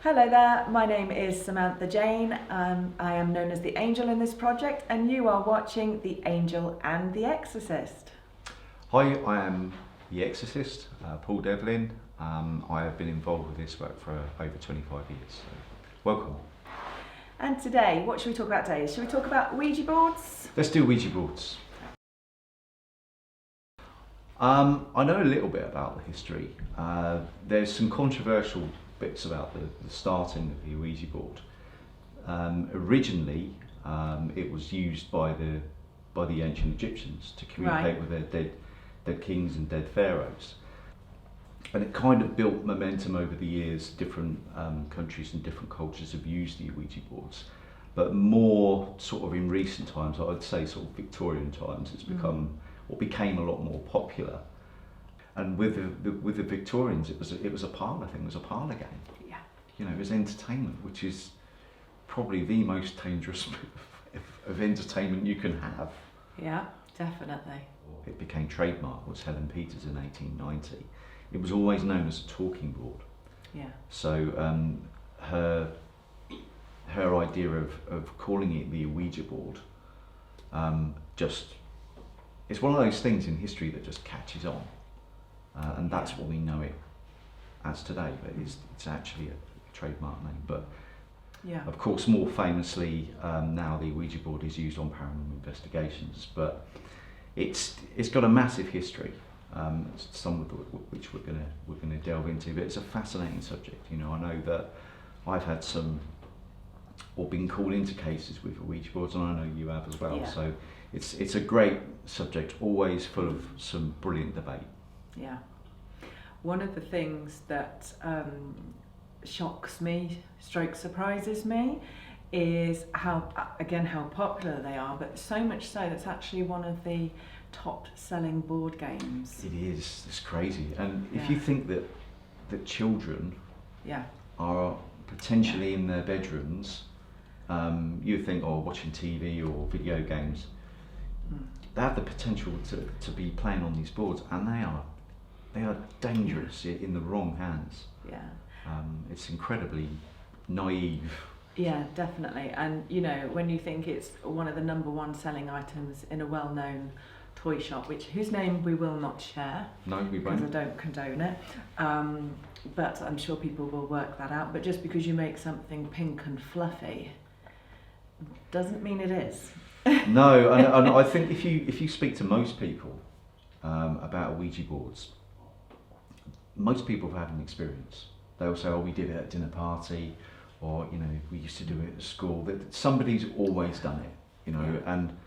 Hello there, my name is Samantha Jayne. I am known as the Angel in this project, and you are watching The Angel and the Exorcist. Hi, I am the Exorcist, Paul Devlin. I have been involved with this work for over 25 years. So welcome. And today, what should we talk about today? Should we talk about Ouija boards? Let's do Ouija boards. I know a little bit about the history. There's some controversial bits about the starting of the Ouija board. Originally, it was used by the ancient Egyptians to communicate with their dead kings and dead pharaohs. And it kind of built momentum over the years. Different countries and different cultures have used the Ouija boards, but more sort of in recent times, I would say sort of Victorian times, it's become or became a lot more popular. And with the Victorians, it was a parlour thing. It was a parlour game. Yeah. You know, it was entertainment, which is probably the most dangerous of entertainment you can have. Yeah, definitely. It became trademark, was Helen Peters in 1890. It was always known as a talking board. Yeah. So her idea of calling it the Ouija board, it's one of those things in history that just catches on, and that's what we know it as today. But it's actually a trademark name. But yeah, of course, more famously now the Ouija board is used on paranormal investigations. But it's got a massive history. Some of which we're gonna delve into, but it's a fascinating subject. You know, I know that I've had some, or been called into cases with Ouija boards, and I know you have as well. Yeah. So it's a great subject, always full of some brilliant debate. Yeah. One of the things that shocks me, stroke surprises me, is how popular they are, but so much so that's actually one of the top selling board games. It is. It's crazy. And if Yeah. you think that children are potentially in their bedrooms, you think, oh, watching TV or video games, they have the potential to be playing on these boards, and they are dangerous in the wrong hands. Yeah. It's incredibly naive. Yeah, definitely. And you know, when you think it's one of the number one selling items in a well-known toy shop, whose name we will not share. No, we because won't. I don't condone it. But I'm sure people will work that out. But just because you make something pink and fluffy doesn't mean it is. No, and I think if you speak to most people about Ouija boards, most people have had an experience. They'll say, oh, we did it at a dinner party, or, you know, we used to do it at school. That somebody's always done it, you know. Yeah. And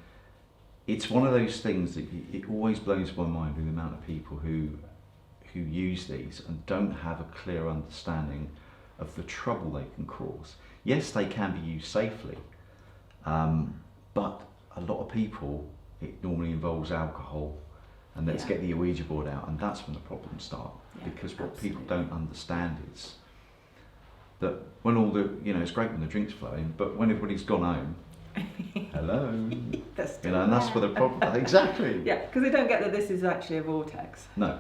it's one of those things that it always blows my mind with the amount of people who use these and don't have a clear understanding of the trouble they can cause. Yes, they can be used safely, but a lot of people, it normally involves alcohol, and let's get the Ouija board out, and that's when the problems start. Yeah, because what absolutely. people don't understand is that when all the, you know, it's great when the drink's flowing, but when everybody's gone home, hello, you know, and that's where the problem. Exactly. Yeah, because they don't get that this is actually a vortex. No.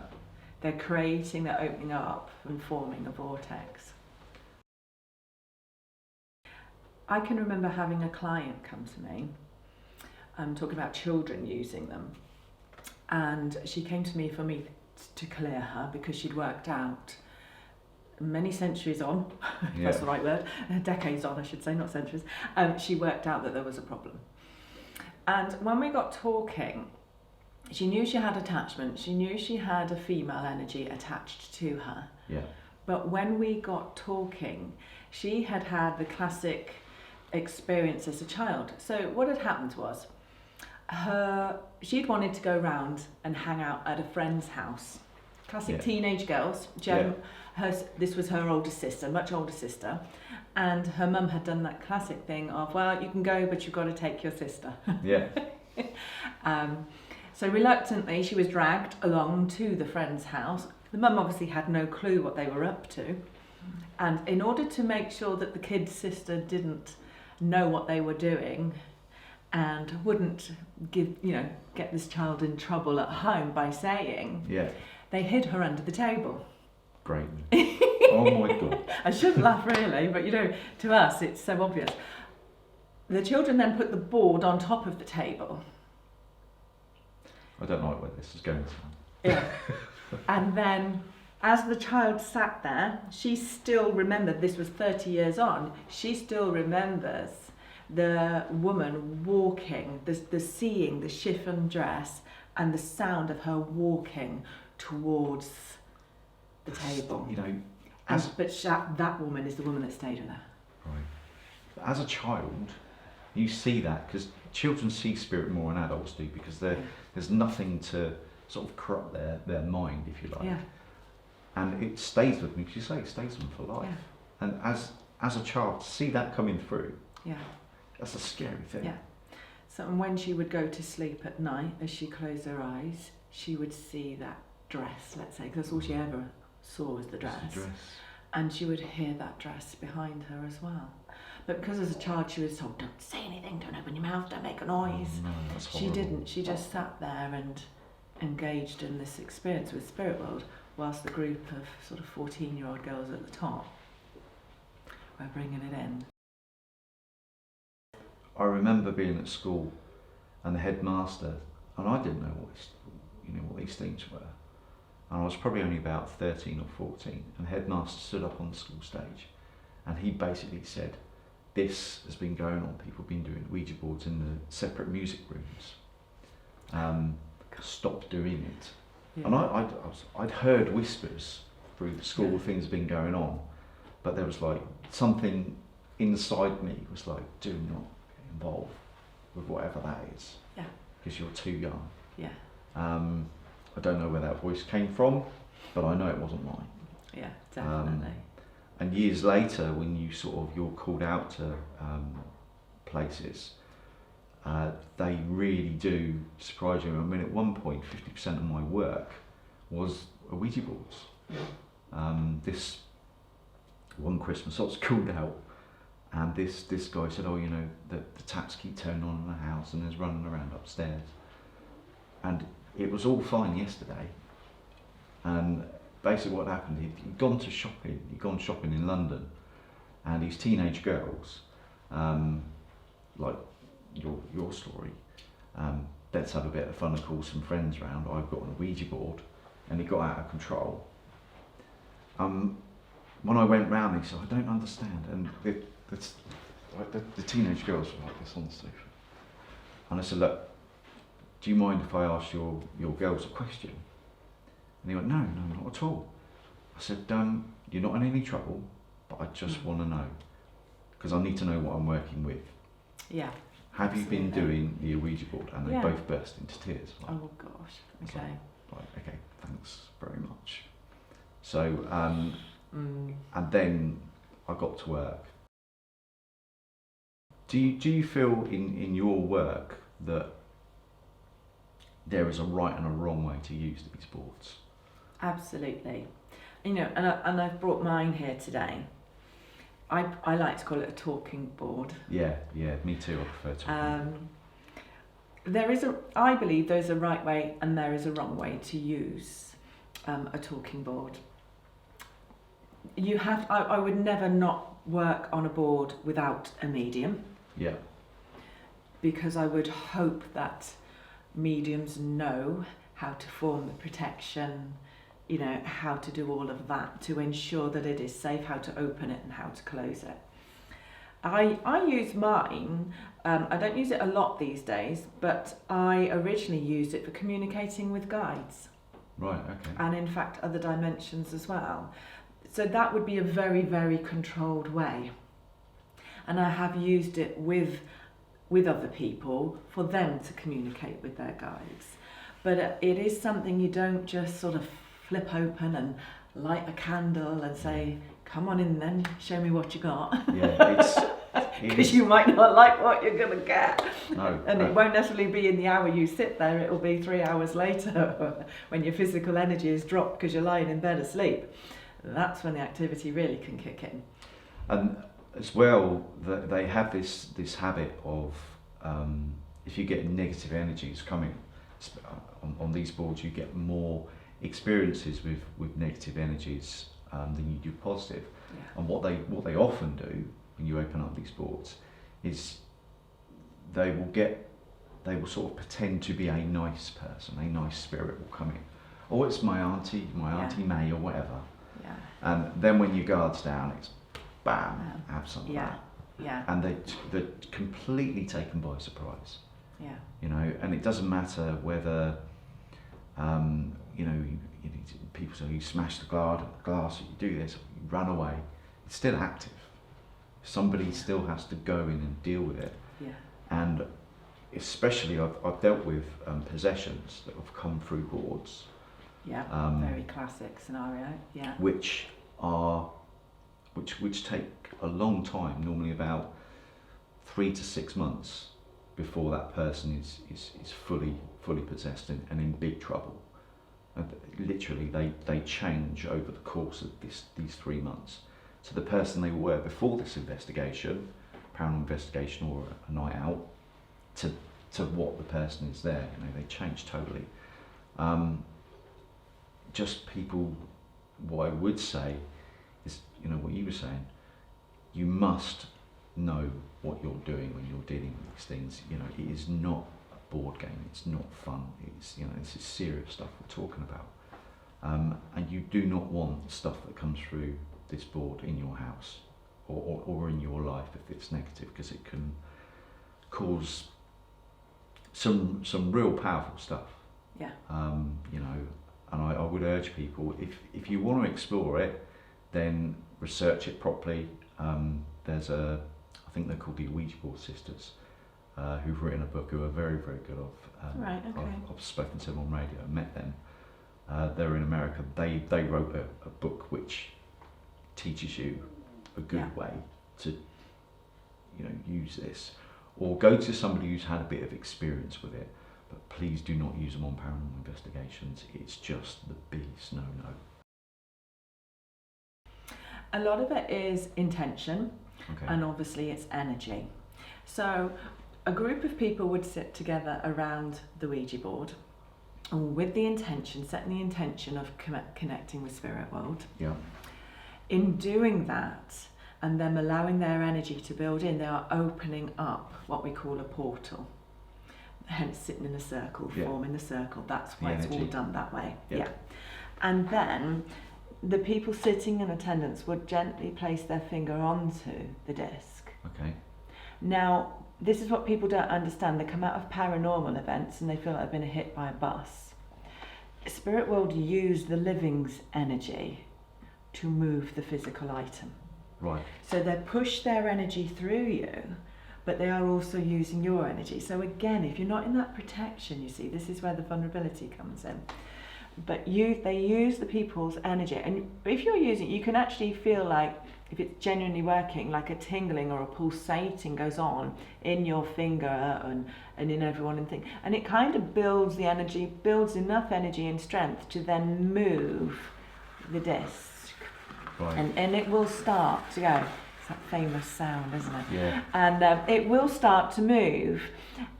They're creating, they're opening up and forming a vortex. I can remember having a client come to me, talking about children using them, and she came to me for me to clear her because she'd worked out many centuries on, if that's the right word, decades on I should say, not centuries, she worked out that there was a problem. And when we got talking, she knew she had attachment, she knew she had a female energy attached to her. Yeah. But when we got talking, she had had the classic experience as a child. So what had happened was, she'd wanted to go round and hang out at a friend's house. Classic teenage girls. This was her older sister, much older sister, and her mum had done that classic thing of, well, you can go, but you've got to take your sister. Yeah. So reluctantly, she was dragged along to the friend's house. The mum obviously had no clue what they were up to, and in order to make sure that the kid's sister didn't know what they were doing and wouldn't get this child in trouble at home by saying, they hid her under the table. Great. Oh my God. I shouldn't laugh really, but to us it's so obvious. The children then put the board on top of the table. I don't like where this is going to. Yeah. And then as the child sat there, she still remembered, this was 30 years on, she still remembers the woman walking, the seeing the chiffon dress and the sound of her walking towards the table. That woman is the woman that stayed with her. Right. As a child, you see that, because children see spirit more than adults do, because there's nothing to sort of corrupt their mind, if you like. Yeah. And it stays with me, because you say it stays with them for life. Yeah. And as a child, to see that coming through, that's a scary thing. Yeah. So when she would go to sleep at night, as she closed her eyes, she would see that dress, let's say, because that's all she ever saw was the dress. And she would hear that dress behind her as well. But because as a child she was told, don't say anything, don't open your mouth, don't make a noise. Oh, no, that's she didn't. She just sat there and engaged in this experience with Spirit World, whilst the group of sort of 14-year-old girls at the top were bringing it in. I remember being at school and the headmaster, and I didn't know what these things were. And I was probably only about 13 or 14, and the headmaster stood up on the school stage and he basically said, this has been going on, people have been doing Ouija boards in the separate music rooms. Stop doing it. Yeah. And I'd heard whispers through the school, things have been going on, but there was like something inside me was like, do not get involved with whatever that is, because you're too young. Yeah. I don't know where that voice came from, but I know it wasn't mine. Yeah, definitely. And years later, when you're called out to places, they really do surprise you. I mean, at one point, 50% of my work was Ouija boards. Yeah. This one Christmas, I was called out, and this guy said, "Oh, the taps keep turning on in the house, and there's running around upstairs." And it was all fine yesterday, and basically what happened, he'd gone shopping in London, and these teenage girls, like your story, let's have a bit of fun and call some friends round, I've got a Ouija board, and it got out of control. When I went round, he said, I don't understand, and the teenage girls were like this on the sofa, and I said, look, do you mind if I ask your girls a question? And he went, no, not at all. I said, you're not in any trouble, but I just want to know, because I need to know what I'm working with. Yeah. Have absolutely. You been doing the Ouija board? And they both burst into tears. Like, oh gosh, okay. Okay, thanks very much. So, and then I got to work. Do you feel in your work that there is a right and a wrong way to use these boards? Absolutely. And I've brought mine here today. I like to call it a talking board. Yeah, me too. I prefer talking. I believe there's a right way and there is a wrong way to use a talking board. I would never not work on a board without a medium. Yeah. Because I would hope that mediums know how to form the protection, how to do all of that to ensure that it is safe, how to open it and how to close it. I use mine, I don't use it a lot these days, but I originally used it for communicating with guides. Right, okay. And in fact other dimensions as well. So that would be a very, very controlled way. And I have used it with other people for them to communicate with their guides. But it is something you don't just sort of flip open and light a candle and say, come on in then, show me what you got. Yeah, because you might not like what you're going to get. No, and it won't necessarily be in the hour you sit there, it'll be 3 hours later when your physical energy is dropped because you're lying in bed asleep. That's when the activity really can kick in. And as well, they have this habit of, if you get negative energies coming on these boards, you get more experiences with negative energies than you do positive. Yeah. And what they often do when you open up these boards is they will sort of pretend to be a nice person, a nice spirit will come in. Oh, it's my auntie May or whatever. Yeah. And then when your guard's down, it's bam, have some of that. Yeah. And they're completely taken by surprise. Yeah. You know, and it doesn't matter whether, people say you smash the glass, you do this, you run away. It's still active. Somebody still has to go in and deal with it. Yeah. And especially I've dealt with possessions that have come through boards. Yeah, very classic scenario. Yeah. Which take a long time, normally about 3 to 6 months before that person is fully possessed and in big trouble. And literally, they change over the course of these 3 months. So the person they were before this investigation, paranormal investigation or a night out, to what the person is there, they change totally. Just people, what I would say is, what you were saying, you must know what you're doing when you're dealing with these things. It is not a board game, it's not fun, it's, this is serious stuff we're talking about. And you do not want stuff that comes through this board in your house or in your life if it's negative, because it can cause some real powerful stuff. Yeah. And I would urge people, if you want to explore it, then research it properly. There's I think they're called the Ouija board sisters, who've written a book, who are very, very good. Right, okay. I've spoken to them on radio, met them. They're in America. They wrote a book which teaches you a good way to use this, or go to somebody who's had a bit of experience with it. But please do not use them on paranormal investigations. It's just the biggest no. A lot of it is intention, Okay. and obviously it's energy. So a group of people would sit together around the Ouija board with the intention, setting the intention of connecting with spirit world. Yeah. In doing that, and them allowing their energy to build in, they are opening up what we call a portal. Hence sitting in a circle, forming the circle. That's why it's all done that way. Yeah. And then the people sitting in attendance would gently place their finger onto the disc. Okay. Now, this is what people don't understand. They come out of paranormal events and they feel like they've been hit by a bus. Spirit world use the living's energy to move the physical item. Right. So they push their energy through you, but they are also using your energy. So again, if you're not in that protection, you see, this is where the vulnerability comes in. But they use the people's energy, and if you're using it, you can actually feel like, if it's genuinely working, like a tingling or a pulsating goes on in your finger and in everyone and thing, and it kind of builds the energy, builds enough energy and strength to then move the disc. Right. And it will start to go. It's that famous sound, isn't it? Yeah. And it will start to move,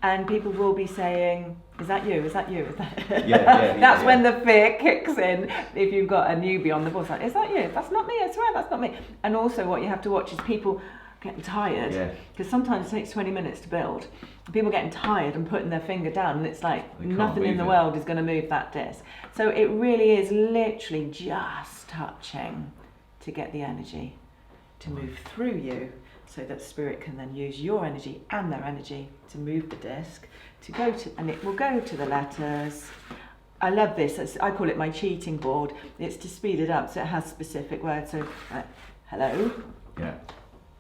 and people will be saying, "Is that you? Is that you? Is that?" That's when the fear kicks in. If you've got a newbie on the board, it's like, "Is that you? That's not me. I swear, that's not me." And also, what you have to watch is people getting tired, because sometimes it takes 20 minutes to build. People getting tired and putting their finger down, and it's like nothing in the world is going to move that disc. So it really is literally just touching to get the energy to move through you, so that spirit can then use your energy and their energy to move the disc to go to, and it will go to the letters. I love this. I call it my cheating board. It's to speed it up, so it has specific words. So, hello. Yeah.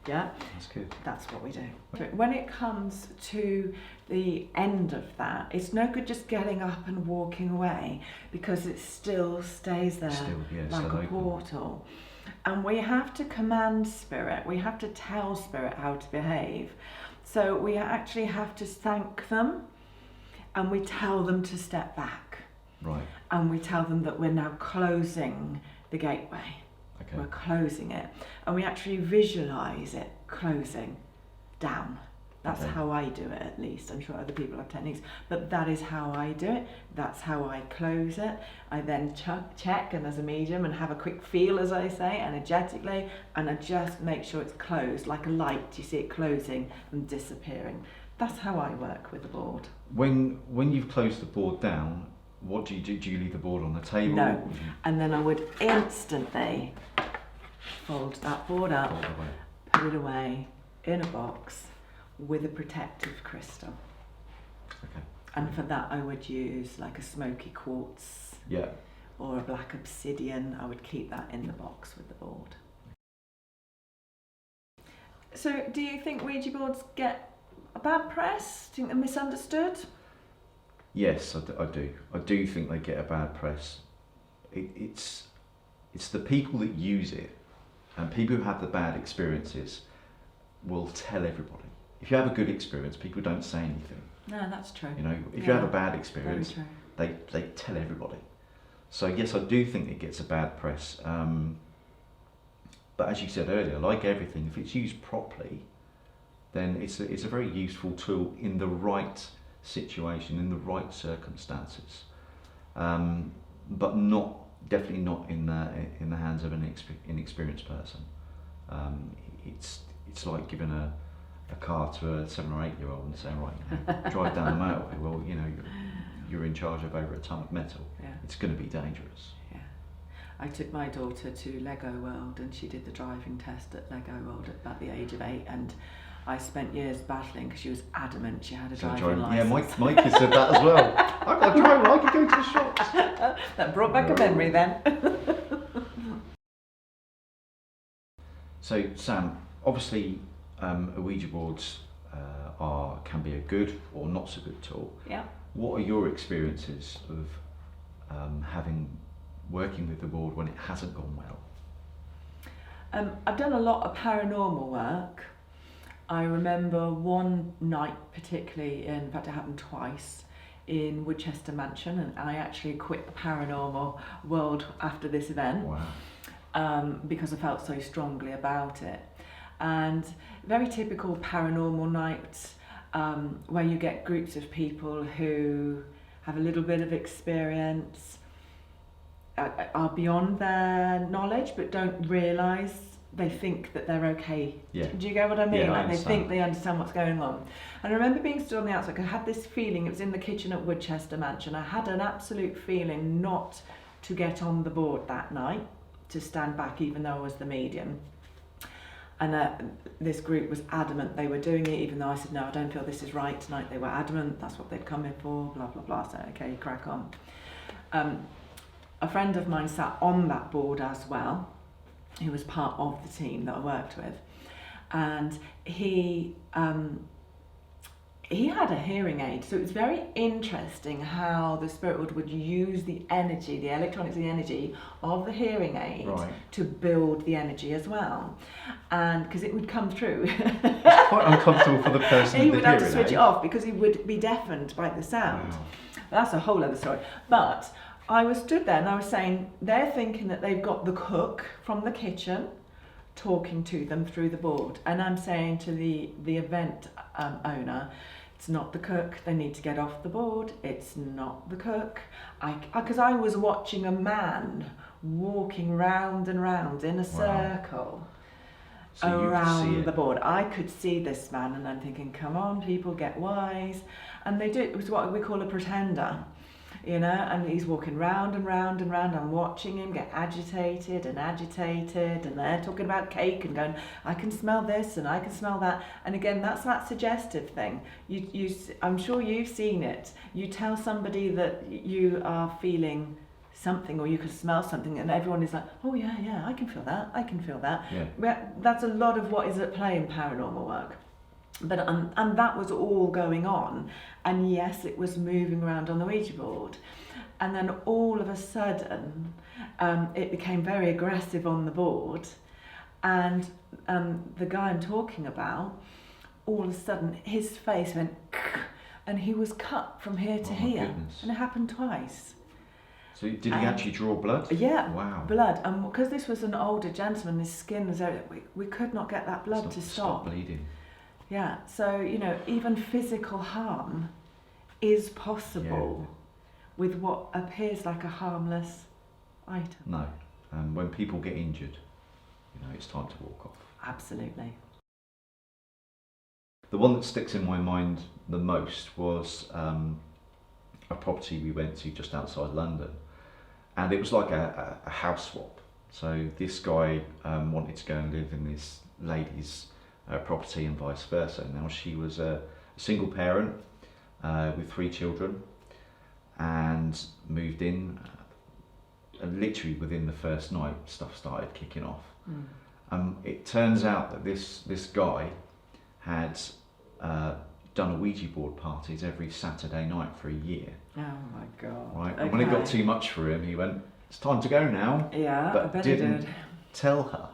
Yeah. That's good. That's what we do. When it comes to the end of that, it's no good just getting up and walking away, because it still stays there like a portal. And we have to command spirit, we have to tell spirit how to behave. So we actually have to thank them, and we tell them to step back. Right. And we tell them that we're now closing the gateway. Okay. We're closing it. And we actually visualise it closing down. That's how I do it, at least. I'm sure other people have techniques, but that is how I do it. That's how I close it. I then check, and as a medium, and have a quick feel, as I say, energetically, and I just make sure it's closed, like a light. You see it closing and disappearing. That's how I work with the board. When you've closed the board down, what do you do? Do you leave the board on the table? No, and then I would instantly fold that board up, put it away in a box with a protective crystal. Okay. And for that I would use like a smoky quartz, or a black obsidian. I would keep that in the box with the board. So do you think Ouija boards get a bad press? Do you think they're misunderstood? Yes, I do. I do think they get a bad press. It's the people that use it, and people who have the bad experiences will tell everybody. If you have a good experience, people don't say anything. No, that's true. You know, if you have a bad experience, they tell everybody. So yes, I do think it gets a bad press. But as you said earlier, like everything, if it's used properly, then it's a very useful tool in the right situation, in the right circumstances. But definitely not in the hands of an inexperienced person. It's like giving a car to a 7 or 8 year old and saying, right, drive down the motorway. Well, you're in charge of over a ton of metal. Yeah. It's going to be dangerous. Yeah. I took my daughter to Lego World, and she did the driving test at Lego World at about the age of 8, and I spent years battling because she was adamant she had a driving licence. Yeah, Mike has said that as well. I've got a driver, I can go to the shops. That brought back a memory then. So Sam, obviously Ouija boards can be a good or not so good tool. Yeah. What are your experiences of working with the board when it hasn't gone well? I've done a lot of paranormal work. I remember one night particularly, in fact it happened twice, in Woodchester Mansion, and I actually quit the paranormal world after this event. Wow. Because I felt so strongly about it. And very typical paranormal nights, where you get groups of people who have a little bit of experience, are beyond their knowledge but don't realise. They think that they're okay. Yeah. Do you get what I mean? Yeah, like they think they understand what's going on. And I remember being stood on the outside. I had this feeling, it was in the kitchen at Woodchester Mansion. I had an absolute feeling not to get on the board that night, to stand back even though I was the medium. And this group was adamant they were doing it, even though I said, no, I don't feel this is right tonight. They were adamant, that's what they'd come in for, blah, blah, blah. So, okay, crack on. A friend of mine sat on that board as well. He was part of the team that I worked with, and he had a hearing aid, so it was very interesting how the spirit world would use the energy, the electronics, the energy of the hearing aid to build the energy as well, and because it would come through. It's quite uncomfortable for the person. He would have to switch it off because he would be deafened by the sound. Wow. That's a whole other story. But I was stood there and I was saying, they're thinking that they've got the cook from the kitchen talking to them through the board. And I'm saying to the event owner, it's not the cook, they need to get off the board, it's not the cook. Because I was watching a man walking round and round in a circle around the board. I could see this man and I'm thinking, come on people, get wise. And they do, it was what we call a pretender. And he's walking round and round and round. I'm watching him get agitated, and they're talking about cake and going, I can smell this and I can smell that. And again, that's that suggestive thing. I'm sure you've seen it. You tell somebody that you are feeling something or you can smell something, and everyone is like, oh yeah, I can feel that. Yeah. That's a lot of what is at play in paranormal work. But and that was all going on, and yes, it was moving around on the Ouija board, and then all of a sudden it became very aggressive on the board, and the guy I'm talking about, all of a sudden his face went and he was cut from here to here. Goodness. And it happened twice. So did he actually draw blood? Yeah. Wow. Blood, and because this was an older gentleman, his skin was out, we could not get that blood to stop bleeding. Yeah, so, you know, even physical harm is possible with what appears like a harmless item. No. And when people get injured, you know, it's time to walk off. Absolutely. The one that sticks in my mind the most was a property we went to just outside London, and it was like a house swap. So this guy wanted to go and live in this lady's property and vice versa. Now she was a single parent with 3 children and moved in, and literally within the first night stuff started kicking off. It turns out that this guy had done a Ouija board parties every Saturday night for a year. Oh my God. Right, okay. And when it got too much for him, he went, "It's time to go now." Yeah, but I bet didn't he did. tell her.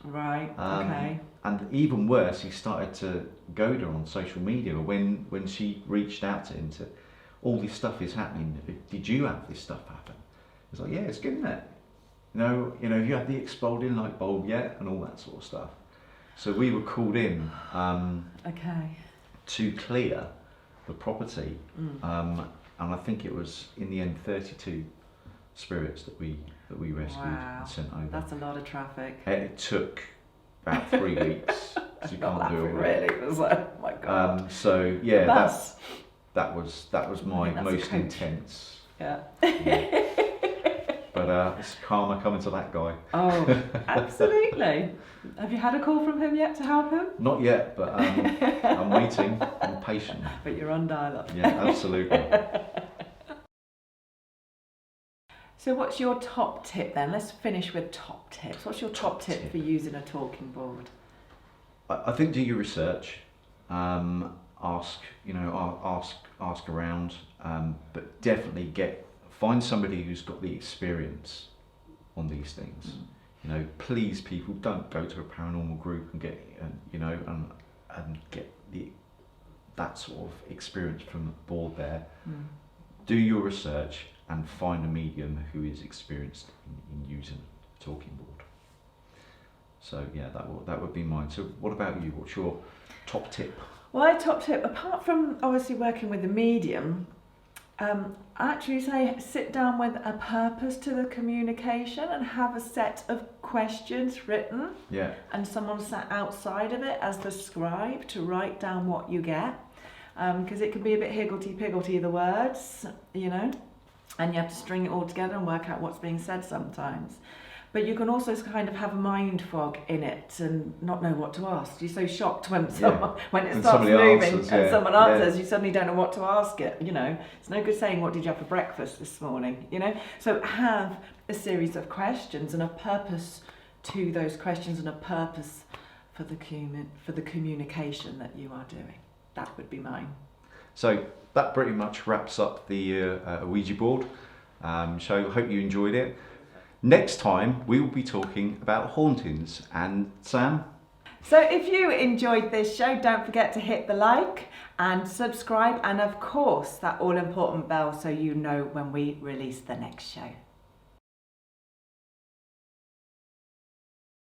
Right, okay. And even worse, he started to goad her on social media when she reached out to him to, "All this stuff is happening. Did you have this stuff happen?" He's like, "Yeah, it's good, isn't it? You know, have you had the exploding light bulb yet?" And all that sort of stuff. So we were called in Okay. to clear the property, and I think it was in the end 32 spirits that we rescued and sent over. That's a lot of traffic. It took about 3 weeks. So you can't do it all. Really, it was like, oh my God. So yeah, that was my that's most intense. Yeah. But it's karma coming to that guy. Oh, absolutely. Have you had a call from him yet to help him? Not yet, but I'm waiting. I'm patient. But you're on dial-up. Yeah, absolutely. So what's your top tip then? Let's finish with top tips. What's your top tip for using a talking board? I think do your research. Ask around, but definitely find somebody who's got the experience on these things. You know, please, people, don't go to a paranormal group and get and get that sort of experience from the board there. Do your research and find a medium who is experienced in using a talking board. So yeah, that would be mine. So what about you? What's your top tip? Well, my top tip, apart from obviously working with a medium, I actually say sit down with a purpose to the communication and have a set of questions written. Yeah. And someone sat outside of it as the scribe to write down what you get. Because it can be a bit higgledy-piggledy, the words, you know, and you have to string it all together and work out what's being said sometimes. But you can also kind of have a mind fog in it and not know what to ask. You're so shocked when when it starts moving and someone answers, you suddenly don't know what to ask it. You know, it's no good saying, "What did you have for breakfast this morning?" You know, so have a series of questions and a purpose to those questions and a purpose for the communication that you are doing. That would be mine. So that pretty much wraps up the Ouija board. So I hope you enjoyed it. Next time we will be talking about hauntings. And Sam? So if you enjoyed this show, don't forget to hit the like and subscribe, and of course that all important bell so you know when we release the next show.